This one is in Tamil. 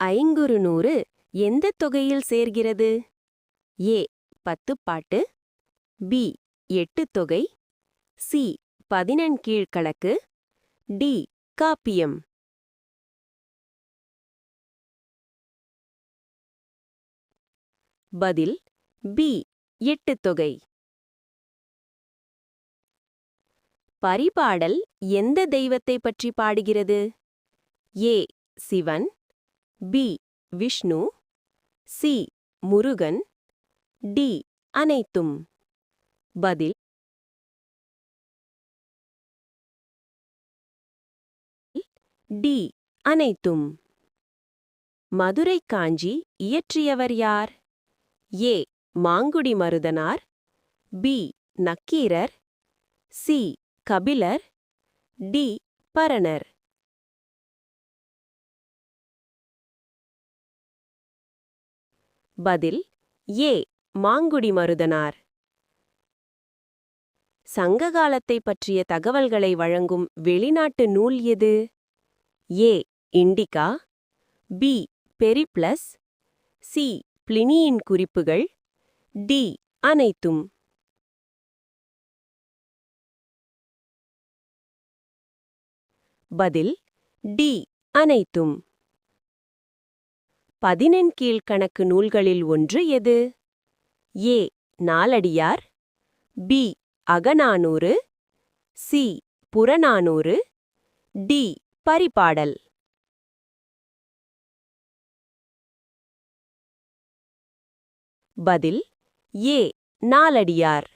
500 எந்தத் தொகையில் சேர்கிறது? ஏ 10 பாட்டு, பி 8 தொகை, சி 11 கீழ்க்கணக்கு, டி காப்பியம். பதில் பி 8 தொகை. பரிபாடல் எந்த தெய்வத்தைப் பற்றி பாடுகிறது? A Sivan, B Vishnu, C Murugan, D அனைத்தும். பதில் டி அனைத்தும். மதுரை காஞ்சி இயற்றியவர் யார்? A Mangudi Marudanar, B Nakkeerar, C Kapilar, D Paranar. பதில் ஏ மாங்குடி மருதனார். சங்ககாலத்தைப் பற்றிய தகவல்களை வழங்கும் வெளிநாட்டு நூல் எது? ஏ இண்டிகா, பி பெரிப்ளஸ், சி பிளினியின் குறிப்புகள், டி அனைத்தும். பதில் டி அனைத்தும். 11 கீழ்க்கணக்கு நூல்களில் ஒன்று எது? A Naladiyar, B Agananuru, C Purananuru, D Paripadal. பதில் ஏ நாலடியார்.